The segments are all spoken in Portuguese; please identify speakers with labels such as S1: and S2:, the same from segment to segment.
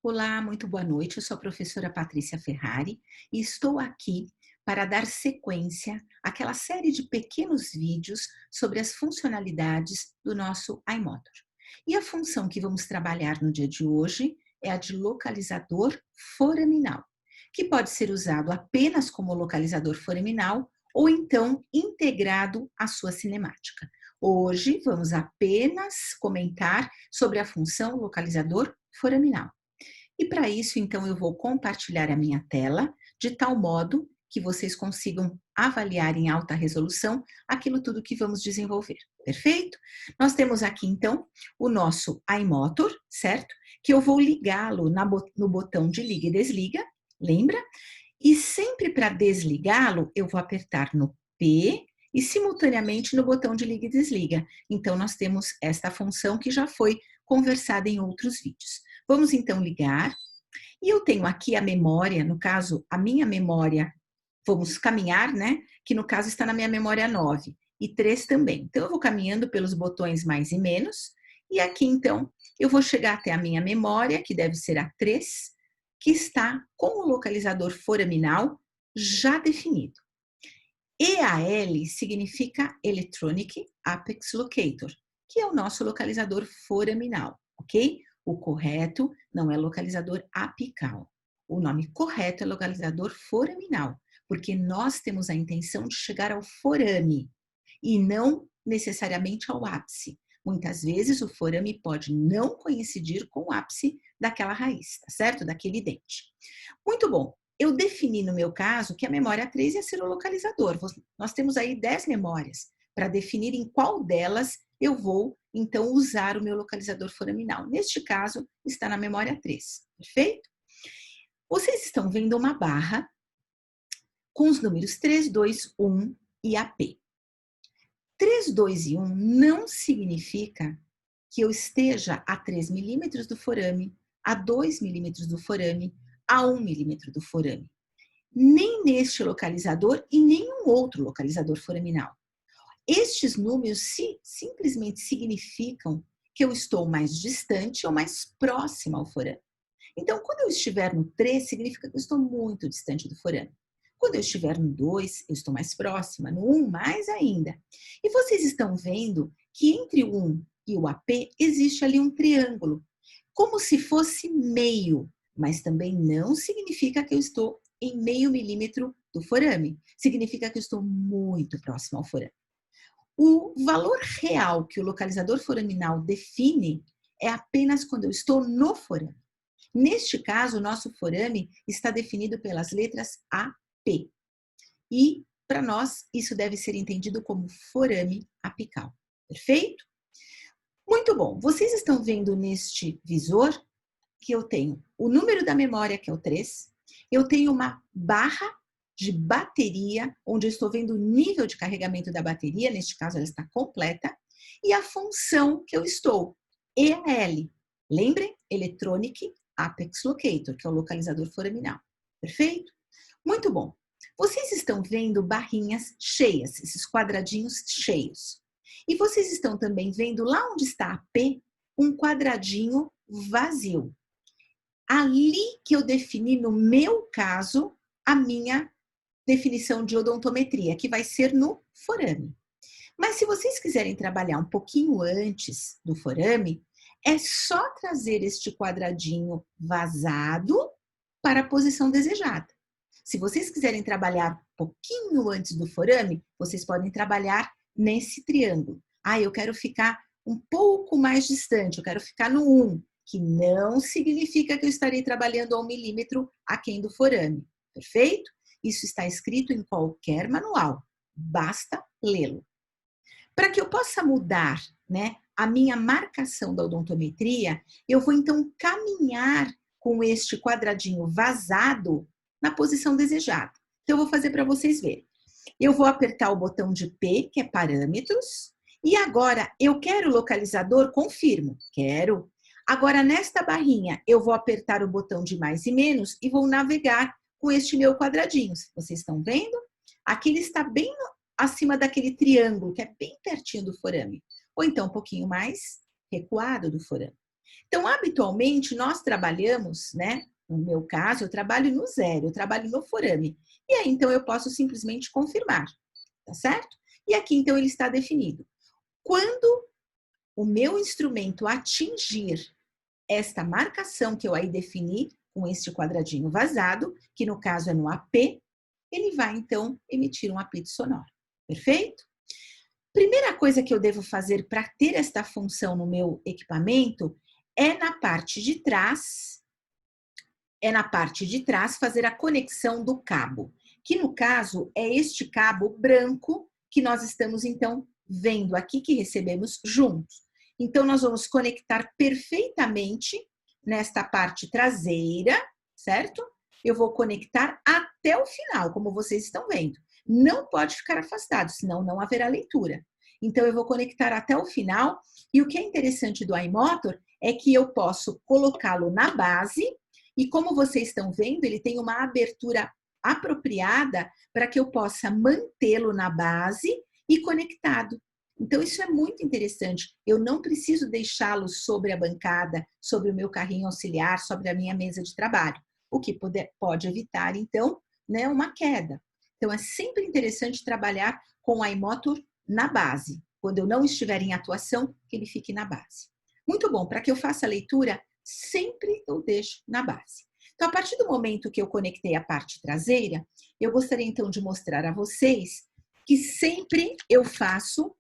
S1: Olá, muito boa noite. Eu sou a professora Patrícia Ferrari e estou aqui para dar sequência àquela série de pequenos vídeos sobre as funcionalidades do nosso iMotor. E a função que vamos trabalhar no dia de hoje é a de localizador foraminal, que pode ser usado apenas como localizador foraminal ou então integrado à sua cinemática. Hoje vamos apenas comentar sobre a função localizador foraminal. E para isso, então, eu vou compartilhar a minha tela de tal modo que vocês consigam avaliar em alta resolução aquilo tudo que vamos desenvolver, perfeito? Nós temos aqui, então, o nosso iMotor, certo? Que eu vou ligá-lo no botão de liga e desliga, lembra? E sempre para desligá-lo, eu vou apertar no P e simultaneamente no botão de liga e desliga. Então, nós temos esta função que já foi conversada em outros vídeos. Vamos então ligar. E eu tenho aqui a memória, no caso, a minha memória, vamos caminhar, né? Que no caso está na minha memória 9 e 3 também. Então, eu vou caminhando pelos botões mais e menos. E aqui, então, eu vou chegar até a minha memória, que deve ser a 3, que está com o localizador foraminal já definido. EAL significa Electronic Apex Locator, que é o nosso localizador foraminal, ok? O correto não é localizador apical. O nome correto é localizador foraminal, porque nós temos a intenção de chegar ao forame e não necessariamente ao ápice. Muitas vezes o forame pode não coincidir com o ápice daquela raiz, tá certo? Daquele dente. Muito bom. Eu defini no meu caso que a memória 3 ia ser o localizador. Nós temos aí 10 memórias para definir em qual delas eu vou, então, usar o meu localizador foraminal. Neste caso, está na memória 3, perfeito? Vocês estão vendo uma barra com os números 3, 2, 1 e AP. 3, 2 e 1 não significa que eu esteja a 3 milímetros do forame, a 2 milímetros do forame, a 1 milímetro do forame. Nem neste localizador e nenhum outro localizador foraminal. Estes números simplesmente significam que eu estou mais distante ou mais próxima ao forame. Então, quando eu estiver no 3, significa que eu estou muito distante do forame. Quando eu estiver no 2, eu estou mais próxima. No 1, mais ainda. E vocês estão vendo que entre o 1 e o AP existe ali um triângulo, como se fosse meio, mas também não significa que eu estou em meio milímetro do forame. Significa que eu estou muito próximo ao forame. O valor real que o localizador foraminal define é apenas quando eu estou no forame. Neste caso, o nosso forame está definido pelas letras A, P. E, para nós, isso deve ser entendido como forame apical. Perfeito? Muito bom. Vocês estão vendo neste visor que eu tenho o número da memória, que é o 3. Eu tenho uma barra de bateria, onde eu estou vendo o nível de carregamento da bateria, neste caso ela está completa, e a função que eu estou, EAL. Lembrem? Electronic Apex Locator, que é o localizador foraminal. Perfeito? Muito bom. Vocês estão vendo barrinhas cheias, esses quadradinhos cheios. E vocês estão também vendo lá onde está a P, um quadradinho vazio. Ali que eu defini, no meu caso, a minha definição de odontometria, que vai ser no forame. Mas se vocês quiserem trabalhar um pouquinho antes do forame, é só trazer este quadradinho vazado para a posição desejada. Se vocês quiserem trabalhar um pouquinho antes do forame, vocês podem trabalhar nesse triângulo. Ah, eu quero ficar um pouco mais distante, eu quero ficar no 1, que não significa que eu estarei trabalhando a 1 milímetro aquém do forame, perfeito? Isso está escrito em qualquer manual, basta lê-lo. Para que eu possa mudar, né, a minha marcação da odontometria, eu vou então caminhar com este quadradinho vazado na posição desejada. Então, eu vou fazer para vocês verem. Eu vou apertar o botão de P, que é parâmetros, e agora eu quero o localizador, confirmo, quero. Agora, nesta barrinha, eu vou apertar o botão de mais e menos e vou navegar com este meu quadradinho. Vocês estão vendo? Aqui ele está bem acima daquele triângulo, que é bem pertinho do forame. Ou então um pouquinho mais recuado do forame. Então, habitualmente, nós trabalhamos, né? No meu caso, eu trabalho no zero, eu trabalho no forame. E aí, então, eu posso simplesmente confirmar, tá certo? E aqui, então, ele está definido. Quando o meu instrumento atingir esta marcação que eu aí defini, com este quadradinho vazado, que no caso é no AP, ele vai, então, emitir um apito sonoro. Perfeito? Primeira coisa que eu devo fazer para ter esta função no meu equipamento é na parte de trás, fazer a conexão do cabo, que no caso é este cabo branco que nós estamos então vendo aqui, que recebemos juntos. Então nós vamos conectar perfeitamente nesta parte traseira, certo? Eu vou conectar até o final, como vocês estão vendo. Não pode ficar afastado, senão não haverá leitura. Então eu vou conectar até o final, e o que é interessante do iMotor é que eu posso colocá-lo na base. E como vocês estão vendo, ele tem uma abertura apropriada para que eu possa mantê-lo na base e conectado. Então, isso é muito interessante. Eu não preciso deixá-lo sobre a bancada, sobre o meu carrinho auxiliar, sobre a minha mesa de trabalho, o que pode evitar, então, né, uma queda. Então, é sempre interessante trabalhar com o iMotor na base. Quando eu não estiver em atuação, que ele fique na base. Muito bom, para que eu faça a leitura, sempre eu deixo na base. Então, a partir do momento que eu conectei a parte traseira, eu gostaria então de mostrar a vocês que sempre eu faço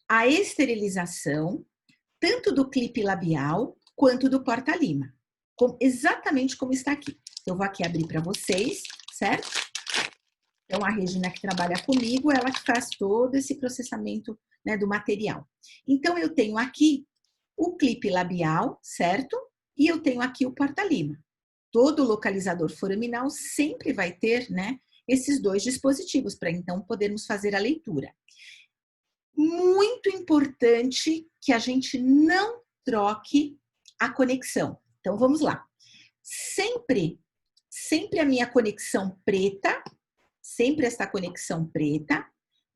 S1: a esterilização, tanto do clipe labial quanto do porta-lima, exatamente como está aqui. Eu vou aqui abrir para vocês, certo? Então, a Regina que trabalha comigo, ela que faz todo esse processamento, né, do material. Então, eu tenho aqui o clipe labial, certo? E eu tenho aqui o porta-lima. Todo localizador foraminal sempre vai ter, né, esses dois dispositivos, para então podermos fazer a leitura. Muito importante que a gente não troque a conexão. Então, vamos lá. Sempre a minha conexão preta, sempre esta conexão preta,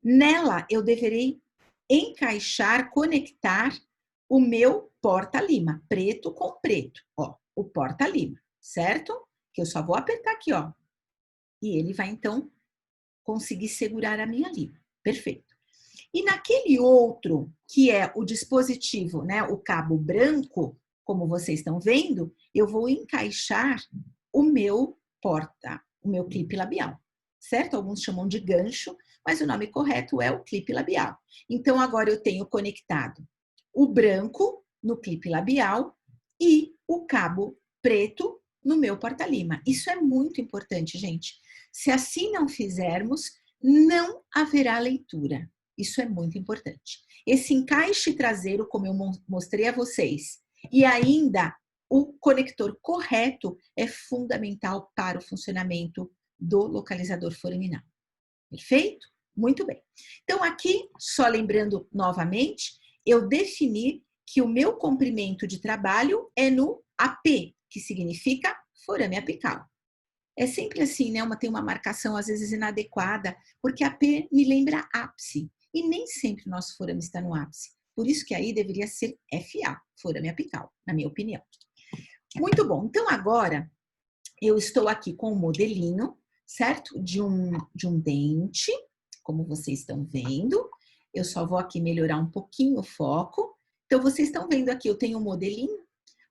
S1: nela eu deverei encaixar, conectar o meu porta-lima, preto com preto, ó, o porta-lima, certo? Que eu só vou apertar aqui, ó, e ele vai, então, conseguir segurar a minha lima. Perfeito. E naquele outro, que é o dispositivo, né, o cabo branco, como vocês estão vendo, eu vou encaixar o meu clipe labial, certo? Alguns chamam de gancho, mas o nome correto é o clipe labial. Então, agora eu tenho conectado o branco no clipe labial e o cabo preto no meu porta-lima. Isso é muito importante, gente. Se assim não fizermos, não haverá leitura. Isso é muito importante. Esse encaixe traseiro, como eu mostrei a vocês, e ainda o conector correto é fundamental para o funcionamento do localizador foraminal. Perfeito? Muito bem. Então, aqui, só lembrando novamente, eu defini que o meu comprimento de trabalho é no AP, que significa forame apical. É sempre assim, né? Tem uma marcação às vezes inadequada, porque AP me lembra ápice, e nem sempre o nosso forame está no ápice. Por isso que aí deveria ser FA, forame apical, na minha opinião. Muito bom. Então, agora, eu estou aqui com o modelinho, certo? De um dente, como vocês estão vendo. Eu só vou aqui melhorar um pouquinho o foco. Então, vocês estão vendo aqui, eu tenho um modelinho,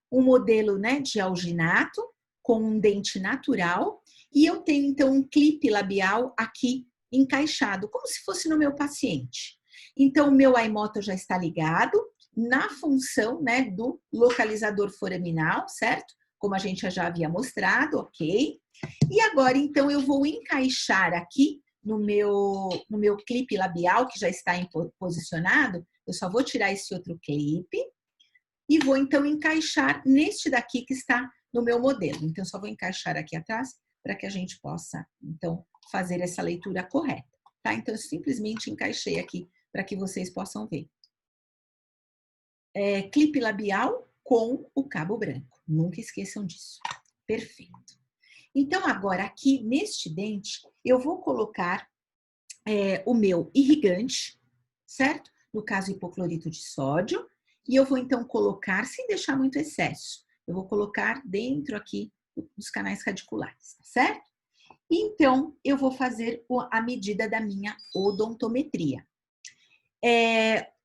S1: um modelo, né, de alginato, com um dente natural, e eu tenho, então, um clipe labial aqui encaixado, como se fosse no meu paciente. Então, o meu iMotor já está ligado na função, né, do localizador foraminal, certo? Como a gente já havia mostrado, ok? E agora, então, eu vou encaixar aqui no meu clipe labial, que já está posicionado, eu só vou tirar esse outro clipe e vou, então, encaixar neste daqui que está no meu modelo. Então, só vou encaixar aqui atrás para que a gente possa, então, fazer essa leitura correta, tá? Então, eu simplesmente encaixei aqui para que vocês possam ver. Clipe labial com o cabo branco. Nunca esqueçam disso. Perfeito. Então, agora aqui neste dente, eu vou colocar o meu irrigante, certo? No caso, hipoclorito de sódio. E eu vou então colocar, sem deixar muito excesso, eu vou colocar dentro aqui dos canais radiculares, tá certo? Então, eu vou fazer a medida da minha odontometria.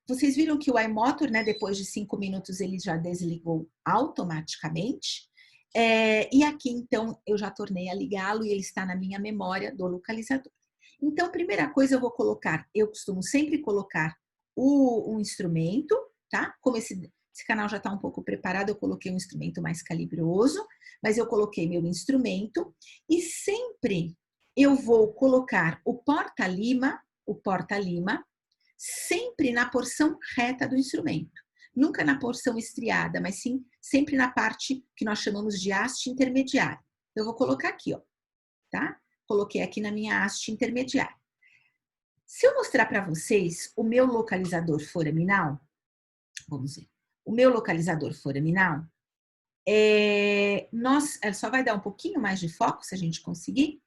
S1: Vocês viram que o iMotor, né, depois de 5 minutos, ele já desligou automaticamente. E aqui, então, eu já tornei a ligá-lo e ele está na minha memória do localizador. Então, primeira coisa, eu vou colocar, eu costumo sempre colocar um instrumento, tá? Como esse canal já está um pouco preparado, eu coloquei um instrumento mais calibroso, mas eu coloquei meu instrumento e sempre eu vou colocar o porta-lima, sempre na porção reta do instrumento. Nunca na porção estriada, mas sim sempre na parte que nós chamamos de haste intermediária. Eu vou colocar aqui, ó, tá? Coloquei aqui na minha haste intermediária. Se eu mostrar para vocês o meu localizador foraminal, vamos ver, o meu localizador foraminal, só vai dar um pouquinho mais de foco, se a gente conseguir.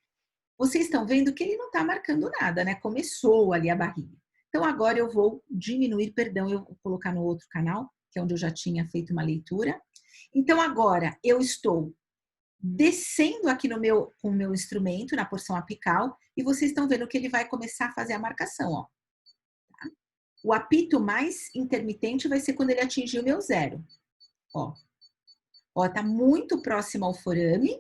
S1: Vocês estão vendo que ele não está marcando nada, né? Começou ali a barriga. Então, agora eu vou diminuir, perdão, eu vou colocar no outro canal, que é onde eu já tinha feito uma leitura. Então, agora eu estou descendo aqui com o meu instrumento, na porção apical, e vocês estão vendo que ele vai começar a fazer a marcação, ó. Tá? O apito mais intermitente vai ser quando ele atingir o meu zero. Ó. Ó, tá muito próximo ao forame,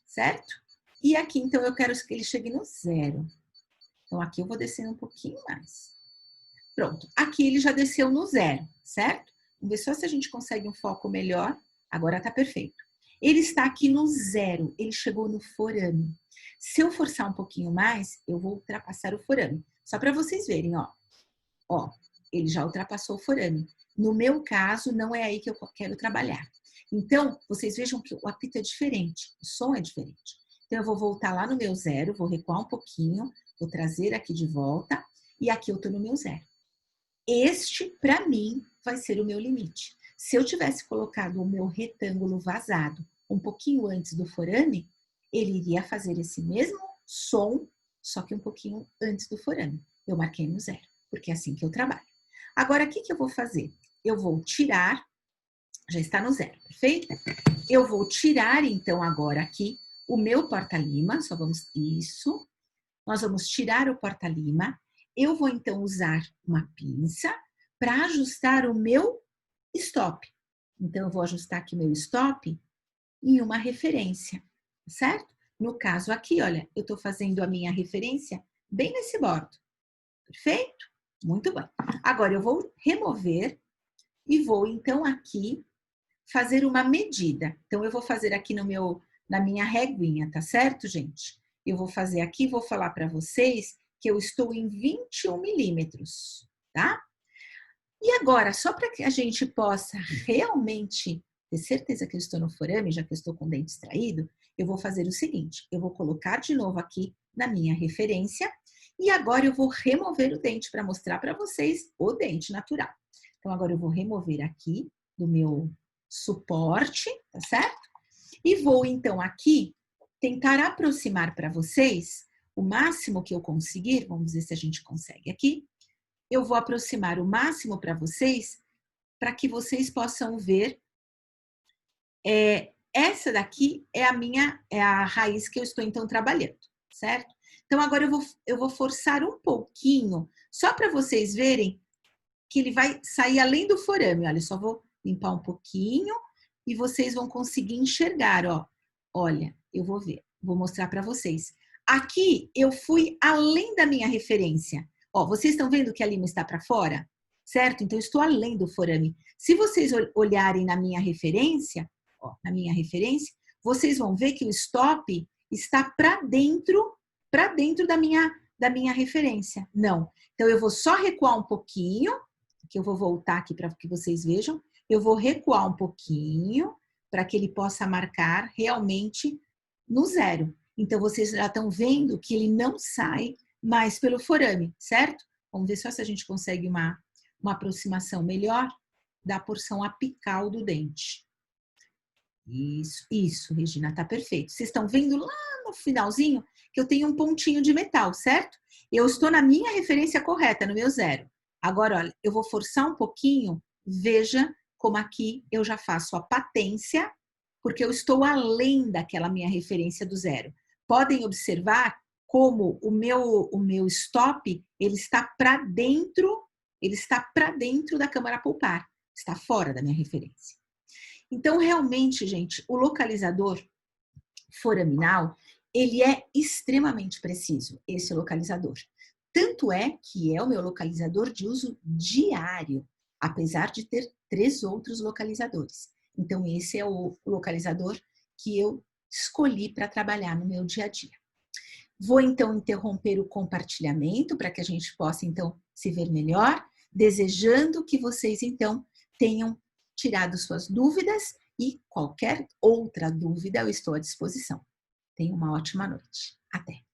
S1: certo? E aqui, então, eu quero que ele chegue no zero. Então, aqui eu vou descendo um pouquinho mais. Pronto. Aqui ele já desceu no zero, certo? Vamos ver só se a gente consegue um foco melhor. Agora tá perfeito. Ele está aqui no zero. Ele chegou no forame. Se eu forçar um pouquinho mais, eu vou ultrapassar o forame. Só para vocês verem, ó. Ó, ele já ultrapassou o forame. No meu caso, não é aí que eu quero trabalhar. Então, vocês vejam que o apito é diferente. O som é diferente. Então, eu vou voltar lá no meu zero, vou recuar um pouquinho, vou trazer aqui de volta, e aqui eu tô no meu zero. Este, para mim, vai ser o meu limite. Se eu tivesse colocado o meu retângulo vazado um pouquinho antes do forame, ele iria fazer esse mesmo som, só que um pouquinho antes do forame. Eu marquei no zero, porque é assim que eu trabalho. Agora, o que eu vou fazer? Eu vou tirar, já está no zero, perfeito? Eu vou tirar, então, agora aqui, o meu porta-lima, só vamos, isso. Nós vamos tirar o porta-lima. Eu vou, então, usar uma pinça para ajustar o meu stop. Então, eu vou ajustar aqui meu stop em uma referência, certo? No caso aqui, olha, eu estou fazendo a minha referência bem nesse bordo. Perfeito? Muito bem. Agora, eu vou remover e vou, então, aqui fazer uma medida. Então, eu vou fazer aqui na minha réguinha, tá certo, gente? Eu vou fazer aqui, vou falar para vocês que eu estou em 21 milímetros, tá? E agora, só para que a gente possa realmente ter certeza que eu estou no forame, já que eu estou com o dente extraído, eu vou fazer o seguinte, eu vou colocar de novo aqui na minha referência e agora eu vou remover o dente para mostrar para vocês o dente natural. Então, agora eu vou remover aqui do meu suporte, tá certo? E vou, então, aqui tentar aproximar para vocês o máximo que eu conseguir, vamos ver se a gente consegue aqui. Eu vou aproximar o máximo para vocês, para que vocês possam ver. Essa daqui é a raiz que eu estou, então, trabalhando, certo? Então, agora eu vou forçar um pouquinho, só para vocês verem que ele vai sair além do forame. Olha, só vou limpar um pouquinho e vocês vão conseguir enxergar, ó. Olha, eu vou ver, vou mostrar para vocês. Aqui eu fui além da minha referência. Ó, vocês estão vendo que a lima está para fora? Certo? Então, eu estou além do forame. Se vocês olharem na minha referência, ó, vocês vão ver que o stop está para dentro da minha referência. Não. Então, eu vou só recuar um pouquinho, que eu vou voltar aqui para que vocês vejam. Eu vou recuar um pouquinho para que ele possa marcar realmente no zero. Então, vocês já estão vendo que ele não sai mais pelo forame, certo? Vamos ver só se a gente consegue uma aproximação melhor da porção apical do dente. Isso, Regina, tá perfeito. Vocês estão vendo lá no finalzinho que eu tenho um pontinho de metal, certo? Eu estou na minha referência correta, no meu zero. Agora, olha, eu vou forçar um pouquinho Veja como aqui eu já faço a patência, porque eu estou além daquela minha referência do zero. Podem observar como o meu stop, ele está para dentro, da câmara pulpar, está fora da minha referência. Então, realmente, gente, o localizador foraminal, ele é extremamente preciso, esse localizador. Tanto é que é o meu localizador de uso diário, apesar de ter 3 outros localizadores. Então, esse é o localizador que eu escolhi para trabalhar no meu dia a dia. Vou, então, interromper o compartilhamento para que a gente possa, então, se ver melhor, desejando que vocês, então, tenham tirado suas dúvidas e qualquer outra dúvida eu estou à disposição. Tenha uma ótima noite. Até!